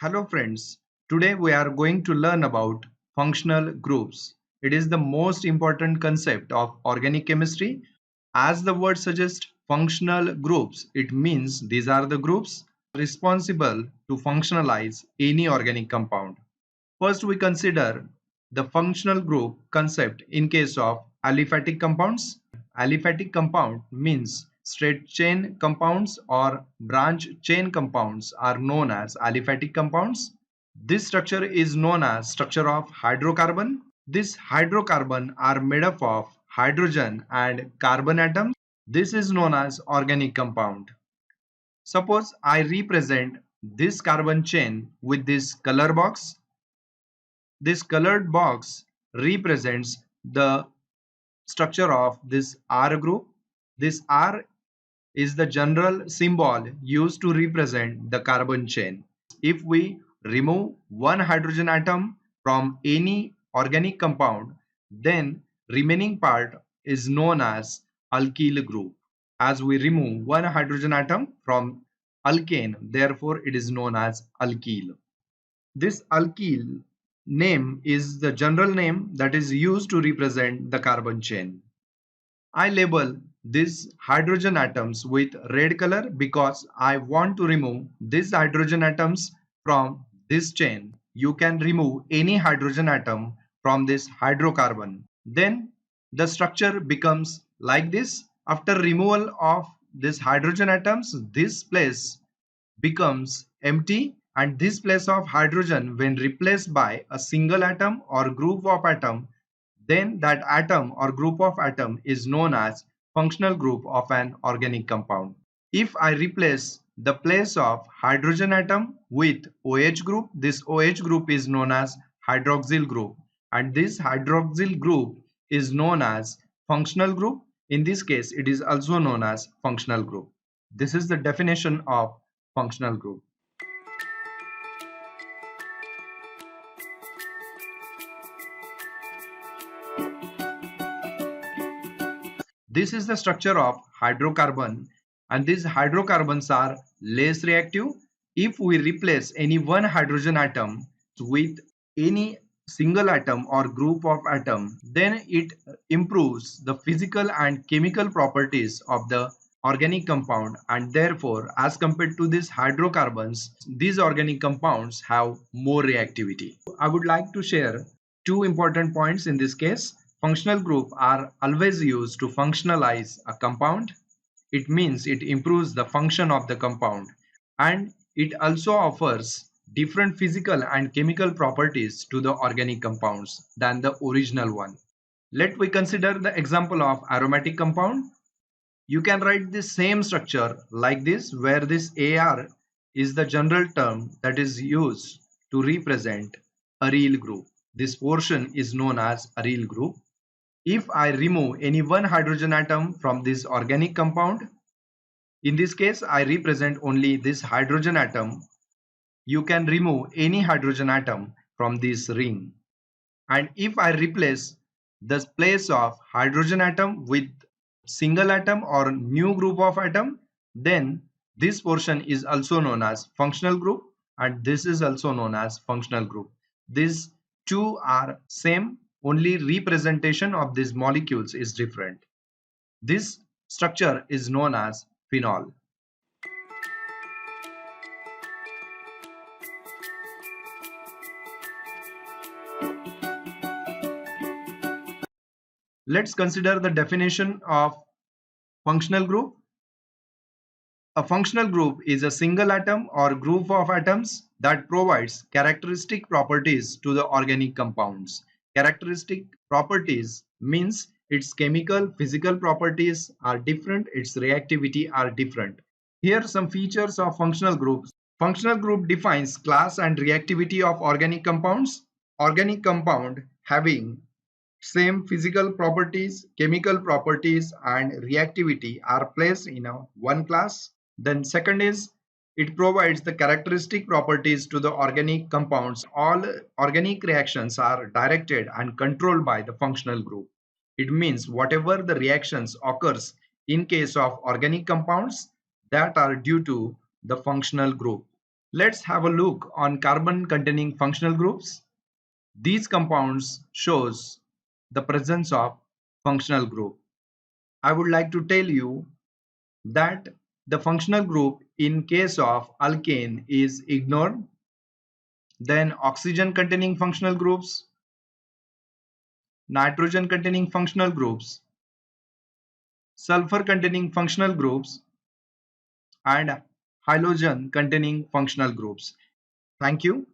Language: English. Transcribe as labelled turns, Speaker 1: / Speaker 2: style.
Speaker 1: Hello friends, today we are going to learn about functional groups. It is the most important concept of organic chemistry. As the word suggests, functional groups, it means these are the groups responsible to functionalize any organic compound. First we consider the functional group concept in case of aliphatic compounds. Aliphatic compound means straight chain compounds or branch chain compounds are known as aliphatic compounds. This structure is known as structure of hydrocarbon. These hydrocarbon are made up of hydrogen and carbon atoms. This is known as organic compound. Suppose I represent this carbon chain with this color box. This colored box represents the structure of this R group. This R is the general symbol used to represent the carbon chain. If we remove one hydrogen atom from any organic compound, then remaining part is known as alkyl group. As we remove one hydrogen atom from alkane, therefore it is known as alkyl. This alkyl name is the general name that is used to represent the carbon chain. I label these hydrogen atoms with red color because I want to remove these hydrogen atoms from this chain. You can remove any hydrogen atom from this hydrocarbon. Then the structure becomes like this. After removal of these hydrogen atoms, this place becomes empty, and this place of hydrogen when replaced by a single atom or group of atom, then that atom or group of atom is known as functional group of an organic compound. If I replace the place of hydrogen atom with OH group, this OH group is known as hydroxyl group, and this hydroxyl group is known as functional group. In this case, it is also known as functional group. This is the definition of functional group. This is the structure of hydrocarbon, and these hydrocarbons are less reactive. If we replace any one hydrogen atom with any single atom or group of atom, then it improves the physical and chemical properties of the organic compound, and therefore as compared to these hydrocarbons, these organic compounds have more reactivity. I would like to share two important points in this case. Functional groups are always used to functionalize a compound. It means it improves the function of the compound, and it also offers different physical and chemical properties to the organic compounds than the original one. Let we consider the example of aromatic compound. You can write the same structure like this, where this AR is the general term that is used to represent aryl group. This portion is known as aryl group. If I remove any one hydrogen atom from this organic compound, in this case I represent only this hydrogen atom. You can remove any hydrogen atom from this ring. And if I replace the place of hydrogen atom with single atom or new group of atom, then this portion is also known as functional group, and this is also known as functional group. These two are same, only representation of these molecules is different. This structure is known as phenol. Let's consider the definition of functional group. A functional group is a single atom or group of atoms that provides characteristic properties to the organic compounds. Characteristic properties means its chemical, physical properties are different, its reactivity are different. Here are some features of functional groups. Functional group defines class and reactivity of organic compounds. Organic compound having same physical properties, chemical properties, and reactivity are placed in one class. Then second is it provides the characteristic properties to the organic compounds. All organic reactions are directed and controlled by the functional group. It means whatever the reactions occurs in case of organic compounds, that are due to the functional group. Let's have a look on carbon containing functional groups. These compounds shows the presence of functional group. I would like to tell you that the functional group in case of alkane is ignored. Then oxygen containing functional groups, nitrogen containing functional groups, sulfur containing functional groups, and halogen containing functional groups. Thank you.